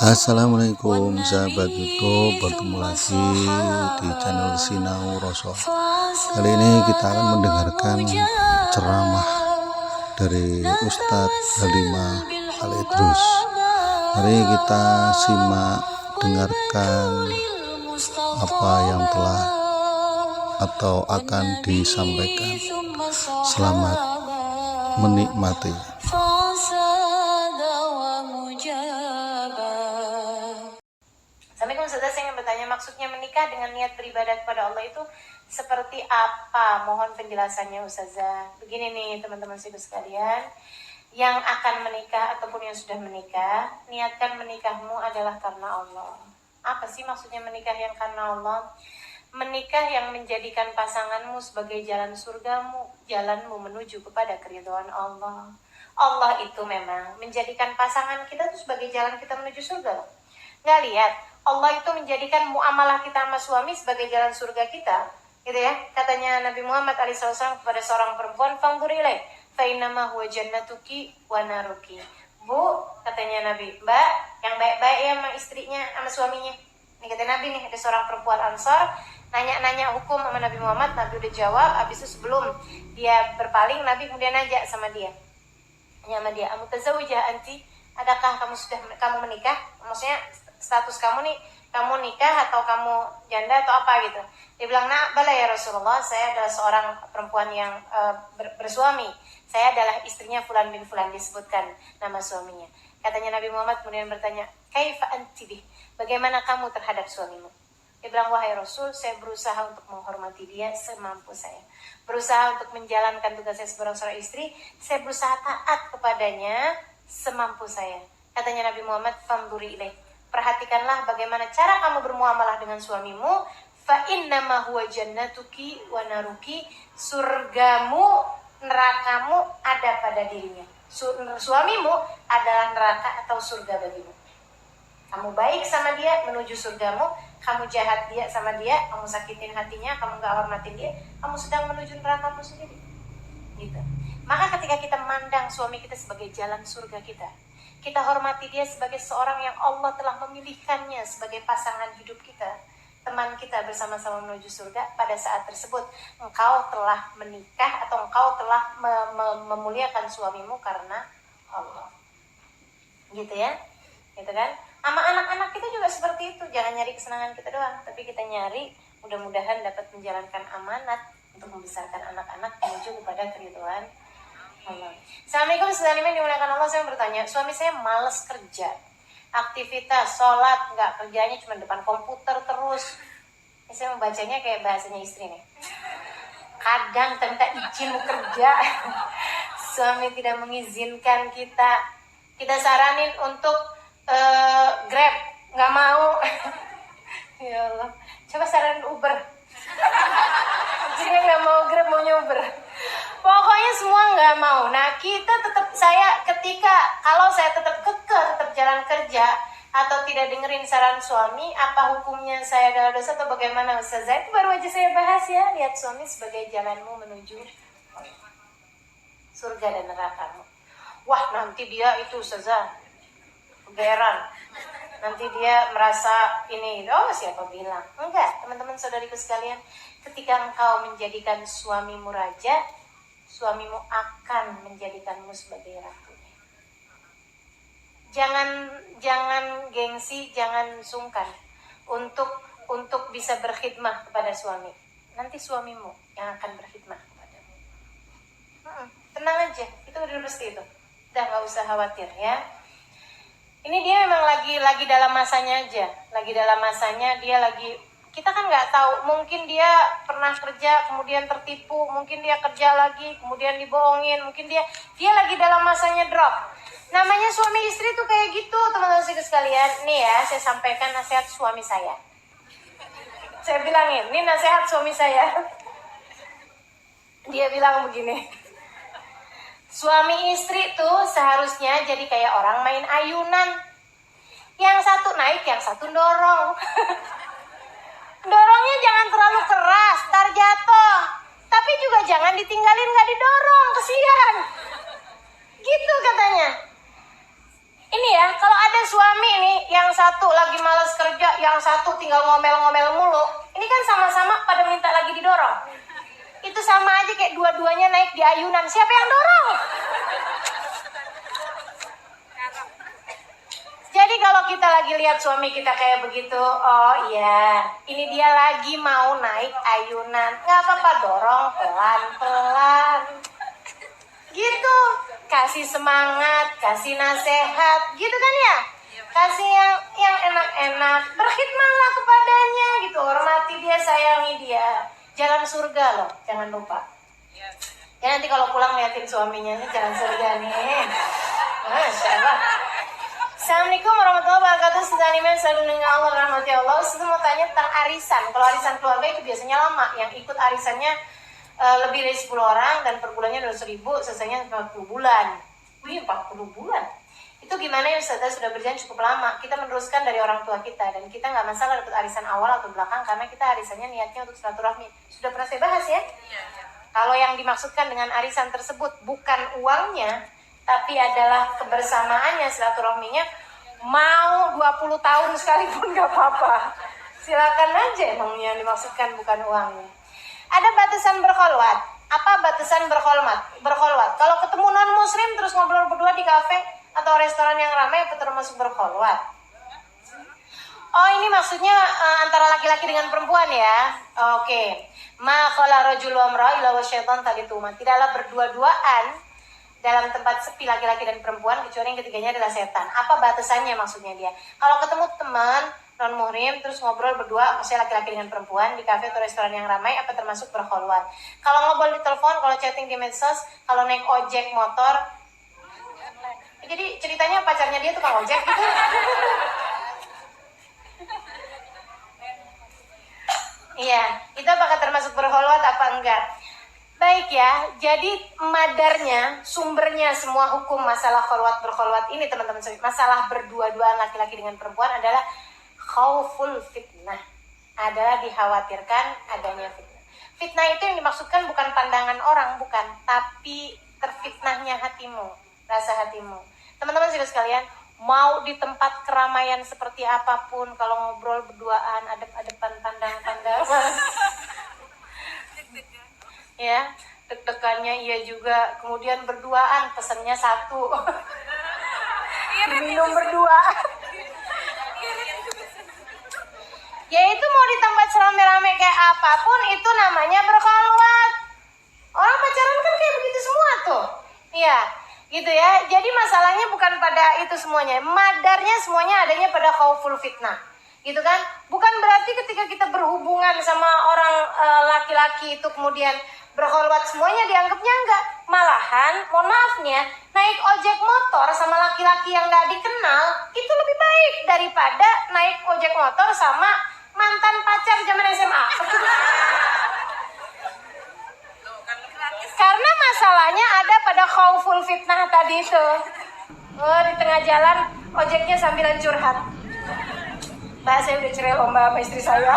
Assalamualaikum sahabat YouTube, bertemu lagi di channel Sinau Roso. Kali ini kita akan mendengarkan ceramah dari Ustadz Halimah Al-Idrus. Mari kita simak, dengarkan apa yang telah atau akan disampaikan. Selamat menikmati. Assalamualaikum, saudara. Saya ingin bertanya, maksudnya menikah dengan niat beribadah kepada Allah itu seperti apa? Mohon penjelasannya, Ustazah. Begini nih teman-teman sekalian, yang akan menikah ataupun yang sudah menikah, niatkan menikahmu adalah karena Allah. Apa sih maksudnya menikah yang karena Allah? Menikah yang menjadikan pasanganmu sebagai jalan surgamu, jalanmu menuju kepada keridhaan Allah. Allah itu memang menjadikan pasangan kita itu sebagai jalan kita menuju surga. Nggak lihat, Allah itu menjadikan muamalah kita sama suami sebagai jalan surga kita, gitu ya. Katanya Nabi Muhammad SAW kepada seorang perempuan, "Fanzurilah, fa innama huwa jannatuki wa naruki." Bu, katanya Nabi, "Mbak, yang baik-baik ya sama istrinya, sama suaminya." Ini kata Nabi nih, ada seorang perempuan Ansar nanya-nanya hukum sama Nabi Muhammad. Nabi udah jawab. Habis itu sebelum dia berpaling, Nabi kemudian nanya sama dia, "Amutazawwijah anti? Adakah kamu menikah?" Maksudnya status kamu nih, kamu nikah atau kamu janda atau apa gitu. Dia bilang, "Nah, bala ya Rasulullah, saya adalah seorang perempuan yang bersuami. Saya adalah istrinya Fulan bin Fulan," disebutkan nama suaminya. Katanya Nabi Muhammad kemudian bertanya, "Kaifa anti bih? Bagaimana kamu terhadap suamimu?" Dia bilang, "Wahai Rasul, saya berusaha untuk menghormati dia semampu saya. Berusaha untuk menjalankan tugas saya sebagai seorang istri. Saya berusaha taat kepadanya semampu saya." Katanya Nabi Muhammad, "Fanzuri ilaih. Perhatikanlah bagaimana cara kamu bermuamalah dengan suamimu. Fa innama huwa jannatuki wa naruki." Surgamu, nerakamu ada pada dirinya. Suamimu adalah neraka atau surga bagimu. Kamu baik sama dia menuju surgamu, kamu jahat dia sama dia, kamu sakitin hatinya, kamu gak hormatin dia, kamu sedang menuju nerakamu sendiri. Gitu. Maka ketika kita memandang suami kita sebagai jalan surga kita hormati dia sebagai seorang yang Allah telah memilihkannya sebagai pasangan hidup kita, teman kita bersama-sama menuju surga. Pada saat tersebut engkau telah menikah atau engkau telah memuliakan suamimu karena Allah. Gitu ya, gitu kan. Sama anak-anak kita juga seperti itu. Jangan nyari kesenangan kita doang, tapi kita nyari mudah-mudahan dapat menjalankan amanat untuk membesarkan anak-anak menuju kepada keridhaan Allah. Assalamualaikum warahmatullahi wabarakatuh. Allah, saya bertanya, suami saya malas kerja, aktivitas, sholat, nggak, kerjanya cuma depan komputer terus. Ini saya membacanya kayak bahasanya istri nih. Kadang minta izin mau kerja, suami tidak mengizinkan kita saranin untuk Grab, nggak mau. Ya Allah, coba saranin Uber. Sini nggak mau Grab, maunya Uber. Pokoknya semua nggak mau. Nah, kalau saya tetap kekeh, tetap jalan kerja atau tidak dengerin saran suami, apa hukumnya saya adalah dosa atau bagaimana, Ustazah? Itu baru aja saya bahas ya. Lihat suami sebagai jalanmu menuju surga dan nerakamu. Wah, nanti dia itu, Ustazah, kegeeran. Nanti dia merasa ini, oh siapa bilang? Enggak, teman-teman saudariku sekalian, ketika engkau menjadikan suamimu raja, suamimu akan menjadikanmu sebagai ratunya. Jangan gengsi, jangan sungkan untuk bisa berkhidmah kepada suami. Nanti suamimu yang akan berkhidmah kepadamu. Tenang aja, itu udah pasti itu. Udah nggak usah khawatir ya. Ini dia memang lagi dalam masanya aja, kita kan nggak tahu, mungkin dia pernah kerja kemudian tertipu, mungkin dia kerja lagi kemudian dibohongin, mungkin dia lagi dalam masanya drop. Namanya suami istri tuh kayak gitu, teman-teman sekalian. Nih ya, saya sampaikan nasihat suami saya. Saya bilangin, ini nasihat suami saya. Dia bilang begini, suami istri tuh seharusnya jadi kayak orang main ayunan. Yang satu naik, yang satu dorong. Dorongnya jangan terlalu keras, ntar jatuh. Tapi juga jangan ditinggalin, gak didorong, kesian. Gitu katanya. Ini ya, kalau ada suami nih, yang satu lagi malas kerja, yang satu tinggal ngomel-ngomel mulu, ini kan sama-sama pada minta lagi didorong. Itu sama aja kayak dua-duanya naik di ayunan. Siapa yang dorong? Jadi kalau kita lagi lihat suami kita kayak begitu, oh iya, ini dia lagi mau naik ayunan. Gak apa-apa, dorong pelan-pelan. Gitu, kasih semangat, kasih nasihat, gitu kan ya? Kasih yang enak-enak, berkhidmatlah kepadanya gitu, hormati dia, sayangi dia. Jalan surga loh, jangan lupa. Ya nanti kalau pulang liatin suaminya, ini jalan surga nih. Masya Allah. Assalamualaikum warahmatullahi wabarakatuh. Sedaniman selalu dengan Allah, rahmati Allah. Saya mau tanya tentang arisan. Kalau arisan keluarga itu biasanya lama. Yang ikut arisannya lebih dari 10 orang dan per bulannya 200.000, selesainya 40 bulan. Wih, 40 bulan. Itu gimana ya Ustazah, sudah berjalan cukup lama. Kita meneruskan dari orang tua kita dan kita nggak masalah dapat arisan awal atau belakang karena kita arisannya niatnya untuk silaturahmi. Sudah pernah saya bahas ya? Kalau yang dimaksudkan dengan arisan tersebut bukan uangnya, tapi adalah kebersamaannya, silaturahminya, mau 20 tahun sekalipun nggak apa-apa. Silakan aja, emang yang dimaksudkan bukan uangnya. Ada batasan berkholwat. Apa batasan berkholwat? Kalau ketemu non muslim terus ngobrol berdua di kafe atau restoran yang ramai, apa termasuk berkholwat? Oh, ini maksudnya antara laki-laki dengan perempuan ya. Oke. Ma khala rajul wa imra'ah illa wa syaitan talituma. Tidaklah berdua-duaan dalam tempat sepi laki-laki dan perempuan kecuali yang ketiganya adalah setan. Apa batasannya maksudnya dia? Kalau ketemu teman non muhrim terus ngobrol berdua, maksudnya laki-laki dengan perempuan di kafe atau restoran yang ramai, apa termasuk berkholwat? Kalau ngobrol di telepon, kalau chatting di medsos, kalau naik ojek motor, jadi ceritanya pacarnya dia tukang ojek gitu. Iya, itu apakah termasuk berkholwat apa enggak? Baik ya, jadi madarnya, sumbernya semua hukum masalah kholwat berkholwat ini teman-teman, masalah berdua-duaan laki-laki dengan perempuan adalah khauful fitnah, adalah dikhawatirkan adanya fitnah. Fitnah itu yang dimaksudkan bukan pandangan orang, bukan, tapi terfitnahnya hatimu, rasa hatimu. Teman-teman sekalian, mau di tempat keramaian seperti apapun, kalau ngobrol berduaan, adep-adepan, pandang-pandangan, ya, deg-degannya iya juga, kemudian berduaan, pesannya satu, minum berdua. Ya itu mau di tempat serame-rame kayak apapun, itu namanya berkholwat. Orang pacaran kan kayak begitu semua tuh. Iya, gitu ya. Jadi masalahnya bukan pada itu semuanya. Madarnya semuanya adanya pada khauful fitnah. Gitu kan? Bukan berarti ketika kita berhubungan sama orang laki-laki itu kemudian berkholwat semuanya dianggapnya enggak. Malahan, mohon maafnya, naik ojek motor sama laki-laki yang nggak dikenal itu lebih baik daripada naik ojek motor sama mantan pacar zaman SMA. Karena masalahnya ada pada khauful fitnah tadi itu. Oh, di tengah jalan ojeknya sambilan curhat. Mbak, saya udah cerai lomba sama istri saya.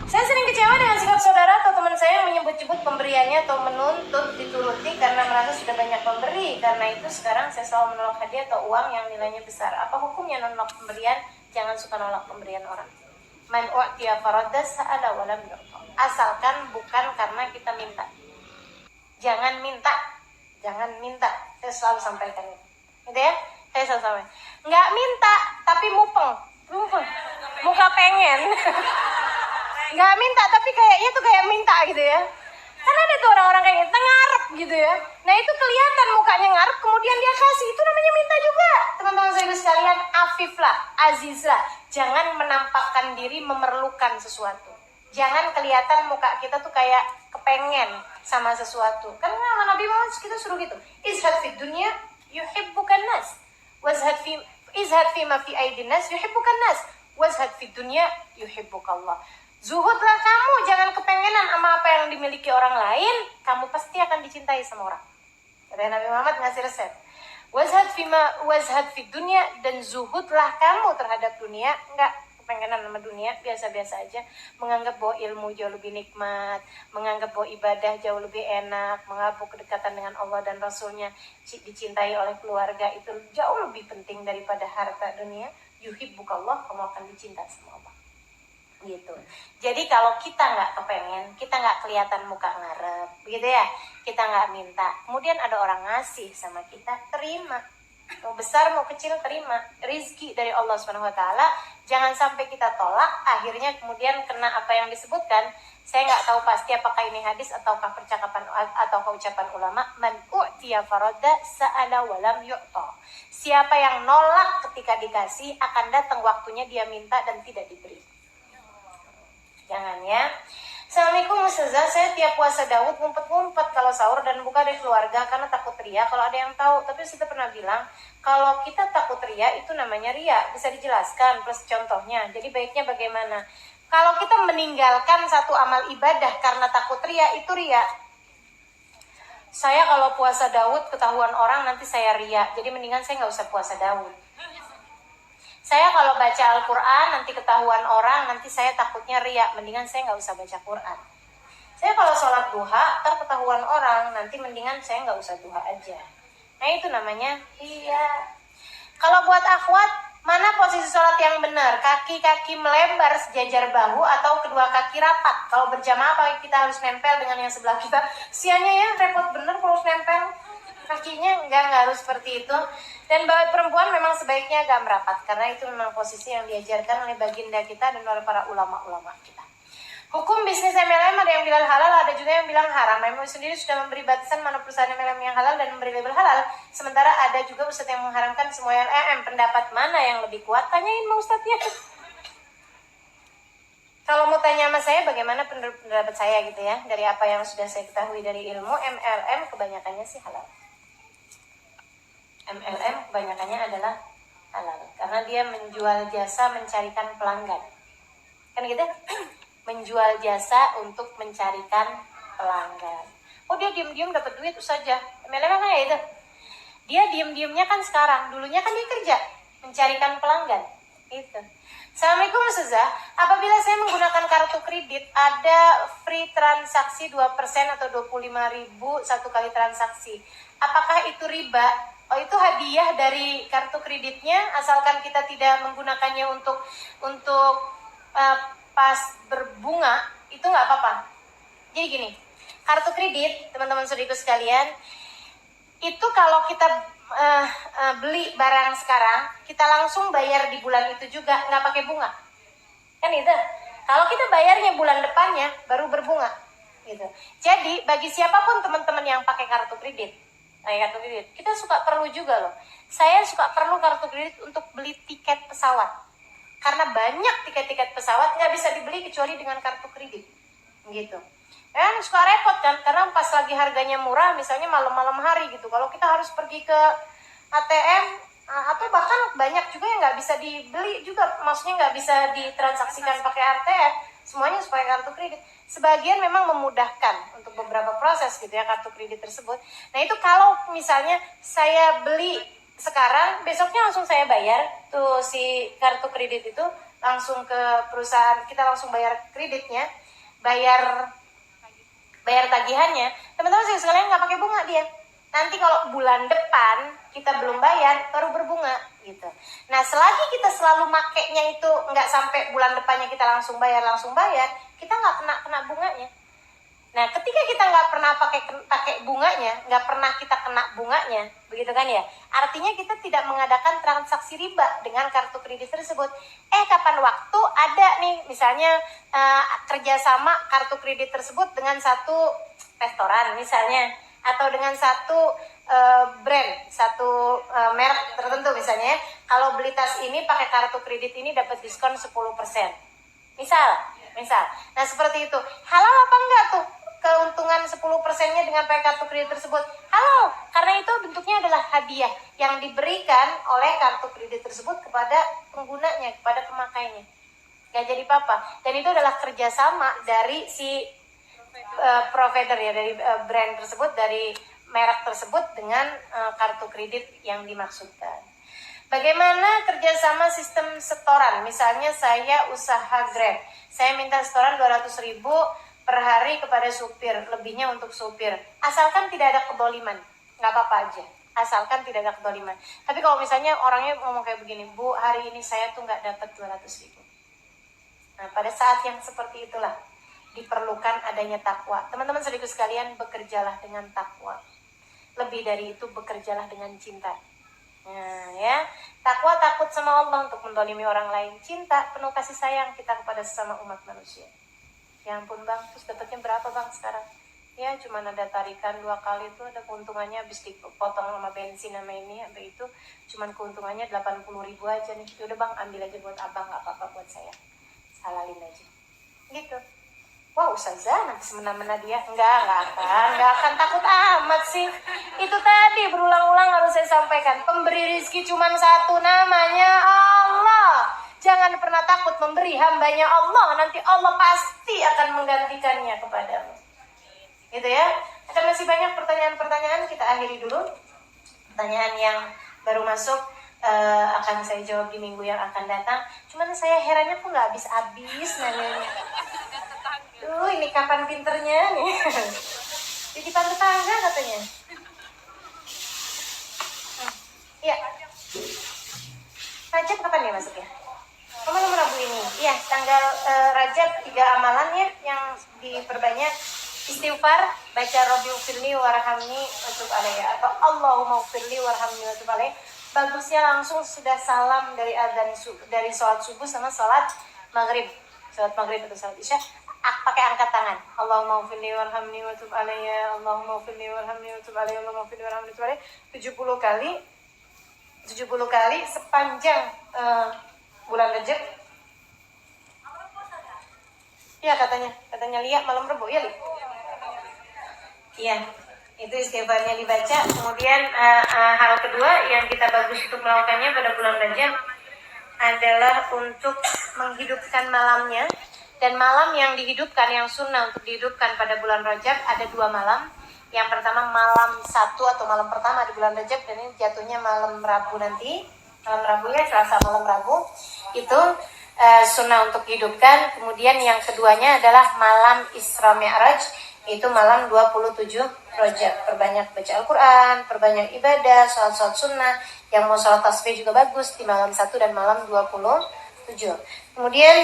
Saya sering kecewa dengan sikap saudara atau teman saya yang menyebut-nyebut pemberiannya atau menuntut dituruti karena merasa sudah banyak memberi. Karena itu sekarang saya selalu menolak hadiah atau uang yang nilainya besar. Apa hukumnya menolak pemberian? Jangan suka nolak pemberian orang. Man u'tiya faradda sa'ala wa lam yu'ta. Asalkan bukan karena kita minta. Jangan minta. Saya selalu sampaikan itu. Gitu ya? Saya selalu sampaikan. Nggak minta, tapi mupeng. Muka pengen. Nggak minta, tapi kayaknya tuh kayak minta gitu ya. Karena ada tuh orang-orang kayak gitu, ngarep gitu ya. Nah itu kelihatan mukanya ngarep, kemudian dia kasih. Itu namanya minta juga. Teman-teman saya sekalian, afiflah, azizlah. Jangan menampakkan diri memerlukan sesuatu. Jangan kelihatan muka kita tuh kayak kepengen sama sesuatu. Kan Nabi Muhammad kita suruh gitu. Izhad fid dunya yuhibbukan nas. Izhad fi ma fi aidin nas yuhibbukan nas. Wazhad fid dunya yuhibbukallah. Zuhudlah kamu, jangan kepengenan sama apa yang dimiliki orang lain, kamu pasti akan dicintai sama orang. Kata Nabi Muhammad ngasih resep. Wazhad fid dunya, dan zuhudlah kamu terhadap dunia, enggak pengenan sama dunia, biasa-biasa aja, menganggap bahwa ilmu jauh lebih nikmat, menganggap bahwa ibadah jauh lebih enak, menganggap bahwa kedekatan dengan Allah dan Rasulnya, dicintai oleh keluarga itu jauh lebih penting daripada harta dunia. Yuhibbukallah, kamu akan dicinta sama Allah. Gitu. Jadi kalau kita nggak kepengen, kita nggak kelihatan muka ngarep, gitu ya, kita nggak minta, kemudian ada orang ngasih sama kita, terima. Mau besar mau kecil terima. Rizki dari Allah SWT, jangan sampai kita tolak, akhirnya kemudian kena apa yang disebutkan. Saya nggak tahu pasti apakah ini hadis ataukah percakapan ataukah ucapan ulama. Man u'tiya farada sa'ala walam yu'ta. Siapa yang nolak ketika dikasih, akan datang waktunya dia minta dan tidak diberi. Jangan ya. Assalamualaikum Ustazah, saya tiap puasa Daud ngumpet-ngumpet kalau sahur dan buka dari keluarga karena takut ria kalau ada yang tahu. Tapi Ustazah pernah bilang kalau kita takut ria itu namanya ria. Bisa dijelaskan plus contohnya. Jadi baiknya bagaimana? Kalau kita meninggalkan satu amal ibadah karena takut ria, itu ria. Saya kalau puasa Daud ketahuan orang nanti saya ria. Jadi mendingan saya nggak usah puasa Daud. Saya kalau baca Al-Quran nanti ketahuan orang, nanti saya takutnya riak, mendingan saya nggak usah baca Quran. Saya kalau sholat duha, ntar ketahuan orang, nanti mendingan saya nggak usah duha aja. Nah itu namanya iya. Kalau buat akhwat, mana posisi sholat yang benar? Kaki-kaki melebar sejajar bahu atau kedua kaki rapat? Kalau berjamaah apakah kita harus nempel dengan yang sebelah kita? Sianya ya repot bener kalau harus nempel. Kakinya nggak harus seperti itu. Dan perempuan memang sebaiknya agak merapat, karena itu memang posisi yang diajarkan oleh baginda kita dan oleh para ulama-ulama kita. Hukum bisnis MLM ada yang bilang halal, ada juga yang bilang haram. MUI sendiri sudah memberi batasan mana perusahaan MLM yang halal dan memberi label halal. Sementara ada juga ustadz yang mengharamkan semua MLM. Pendapat mana yang lebih kuat? Tanyain sama ustadznya. Kalau mau tanya sama saya, bagaimana pendapat saya gitu ya, dari apa yang sudah saya ketahui dari ilmu, MLM kebanyakannya sih halal. MLM kebanyakannya adalah halal karena dia menjual jasa mencarikan pelanggan, kan gitu. Menjual jasa untuk mencarikan pelanggan. Oh dia diem-diem dapat duit saja. MLM kan ya itu. Dia diem-diemnya kan sekarang, dulunya kan dia kerja mencarikan pelanggan itu. Assalamualaikum Ustazah, apabila saya menggunakan kartu kredit ada free transaksi 2% atau 25.000 satu kali transaksi, apakah itu riba? Oh itu hadiah dari kartu kreditnya, asalkan kita tidak menggunakannya untuk pas berbunga, itu nggak apa-apa. Jadi gini, kartu kredit teman-teman saudaraku sekalian, itu kalau kita beli barang sekarang, kita langsung bayar di bulan itu juga, nggak pakai bunga, kan itu. Kalau kita bayarnya bulan depannya, baru berbunga, gitu. Jadi bagi siapapun teman-teman yang pakai kartu kredit, kita suka perlu juga loh. Saya suka perlu kartu kredit untuk beli tiket pesawat. Karena banyak tiket-tiket pesawat nggak bisa dibeli kecuali dengan kartu kredit. Gitu. Suka repot kan, karena pas lagi harganya murah, misalnya malam-malam hari gitu. Kalau kita harus pergi ke ATM, atau bahkan banyak juga yang nggak bisa dibeli juga. Maksudnya nggak bisa ditransaksikan pakai ATM. Semuanya supaya kartu kredit. Sebagian memang memudahkan untuk beberapa proses gitu ya kartu kredit tersebut. Nah itu kalau misalnya saya beli sekarang, besoknya langsung saya bayar tuh si kartu kredit itu, langsung ke perusahaan, kita langsung bayar kreditnya, bayar tagihannya. Teman-teman saya sekalian nggak pakai bunga dia. Nanti kalau bulan depan kita belum bayar, baru berbunga gitu. Nah selagi kita selalu makainya itu nggak sampai bulan depannya kita langsung bayar, kita nggak kena bunganya. Nah ketika kita nggak pernah pakai bunganya, nggak pernah kita kena bunganya, begitu kan ya? Artinya kita tidak mengadakan transaksi riba dengan kartu kredit tersebut. Kapan waktu ada nih misalnya kerjasama kartu kredit tersebut dengan satu restoran misalnya, atau dengan satu brand, satu merek tertentu misalnya. Kalau beli tas ini pakai kartu kredit ini dapat diskon 10%. Misal. Nah seperti itu. Halal apa enggak tuh keuntungan 10%-nya dengan pakai kartu kredit tersebut? Halal, karena itu bentuknya adalah hadiah yang diberikan oleh kartu kredit tersebut kepada penggunanya, kepada pemakainya. Gak jadi apa-apa. Dan itu adalah kerjasama dari si provider ya, dari brand tersebut, dari merek tersebut dengan kartu kredit yang dimaksudkan. Bagaimana kerjasama sistem setoran? Misalnya saya usaha Grab, saya minta setoran 200.000 per hari kepada supir, lebihnya untuk supir. Asalkan tidak ada kedoliman, nggak apa-apa aja. Asalkan tidak ada kedoliman. Tapi kalau misalnya orangnya ngomong kayak begini, Bu, hari ini saya tuh nggak dapat 200.000. Nah, pada saat yang seperti itulah diperlukan adanya takwa. Teman-teman saudaraku sekalian, bekerjalah dengan takwa. Lebih dari itu, bekerjalah dengan cinta. Nah, ya, takwa takut sama Allah untuk mendolimi orang lain. Cinta penuh kasih sayang kita kepada sesama umat manusia. Ya ampun bang, terus dapatnya berapa bang sekarang? Ya cuma ada tarikan 2 kali itu, ada keuntungannya habis dipotong sama bensin sama ini, sampai itu cuman keuntungannya 80.000 aja nih. Udah bang, ambil aja buat abang, nggak apa-apa buat saya, halalin aja. Gitu. Wah ustazah, nanti semena-mena dia. Enggak akan takut amat sih. Itu tadi berulang-ulang harus saya sampaikan. Pemberi rezeki cuma satu, namanya Allah. Jangan pernah takut memberi, hambanya Allah. Nanti Allah pasti akan menggantikannya kepadamu. Gitu ya. Ada masih banyak pertanyaan-pertanyaan, kita akhiri dulu. Pertanyaan yang baru masuk akan saya jawab di minggu yang akan datang. Cuman saya herannya kok nggak habis-habis nanyanya. Duh, ini kapan pinternya nih? Titipan tetangga katanya. Iya. Rajab kapan ya masuknya? Malam Rabu ini. Iya, tanggal Rajab 3 amalannya yang diperbanyak. Istighfar, baca Rabbi ufirli warhamni watub alayya, atau Allahumma ufirli warhamni watub alayya. Bagusnya langsung sudah salam dari adzan dari sholat subuh sama sholat maghrib atau sholat isya, pakai angkat tangan. Allahumma ufirli warhamni watub alayya, Allahumma ufirli warhamni watub alayya, Allahumma ufirli warhamni watub alayya 70 kali sepanjang bulan Rajab. Ya katanya lihat malam Rabu ya, Li. Iya, itu istighfarnya dibaca. Kemudian hal kedua yang kita bagus untuk melakukannya pada bulan Rajab adalah untuk menghidupkan malamnya. Dan malam yang dihidupkan, yang sunnah untuk dihidupkan pada bulan Rajab ada 2 malam. Yang pertama malam 1 atau malam pertama di bulan Rajab, dan ini jatuhnya malam Rabu nanti. Malam Rabu ya, Selasa malam Rabu. Itu sunnah untuk dihidupkan. Kemudian yang keduanya adalah malam Isra Mi'raj. Itu malam 27 Rajab. Perbanyak baca Al-Quran, perbanyak ibadah, sholat sunnah. Yang mau sholat tasbih juga bagus di malam 1 dan malam 27. Kemudian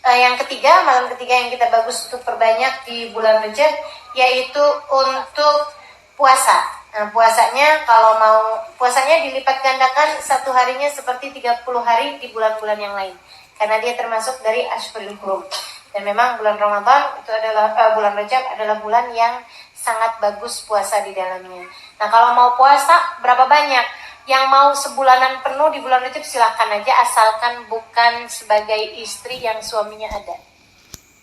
yang ketiga, malam ketiga yang kita bagus untuk perbanyak di bulan Rajab, yaitu untuk puasa. Nah, puasanya kalau mau, puasanya dilipat gandakan 1 harinya seperti 30 hari di bulan-bulan yang lain. Karena dia termasuk dari Ashhurul Hurum. Dan memang bulan Ramadan itu adalah bulan Rajab adalah bulan yang sangat bagus puasa di dalamnya. Nah, kalau mau puasa berapa banyak? Yang mau sebulanan penuh di bulan Rajab silakan aja, asalkan bukan sebagai istri yang suaminya ada.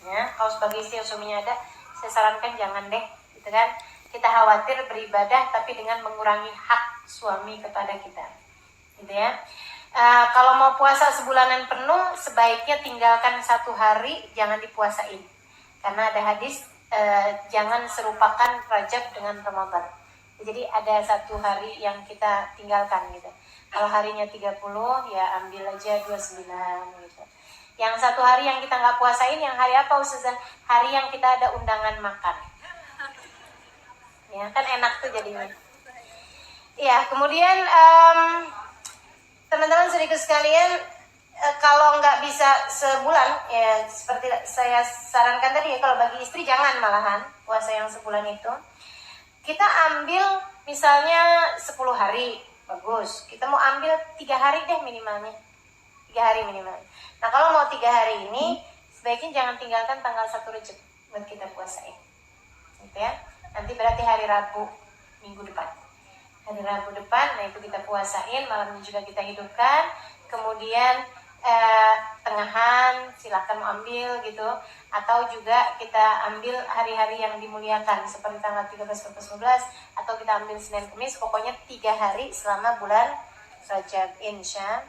Ya, kalau sebagai istri yang suaminya ada, saya sarankan jangan deh, gitu kan? Kita khawatir beribadah tapi dengan mengurangi hak suami kepada kita, gitu ya. Kalau mau puasa sebulanan penuh, sebaiknya tinggalkan 1 hari, jangan dipuasain. Karena ada hadis, jangan serupakan Rajab dengan Ramadan. Jadi ada 1 hari yang kita tinggalkan gitu. Kalau harinya 30, ya ambil aja 29 gitu. Yang 1 hari yang kita nggak puasain, yang hari apa Ustazah? Hari yang kita ada undangan makan. Ya kan enak tuh jadinya. Ya, kemudian teman-teman saudaraku sekalian, kalau nggak bisa sebulan, ya seperti saya sarankan tadi ya, kalau bagi istri jangan malahan puasa yang sebulan itu. Kita ambil misalnya 10 hari, bagus. Kita mau ambil 3 hari deh minimalnya. 3 hari minimal. Nah kalau mau 3 hari ini, sebaiknya jangan tinggalkan tanggal 1 Rajab buat kita puasain. Gitu ya. Nanti berarti hari Rabu minggu depan. Hari Rabu depan, nah itu kita puasain, malamnya juga kita hidupkan. Kemudian tengahan silakan mau ambil gitu, atau juga kita ambil hari-hari yang dimuliakan seperti tanggal 13, 14, 15, atau kita ambil Senin Kamis, pokoknya 3 hari selama bulan Rajab insya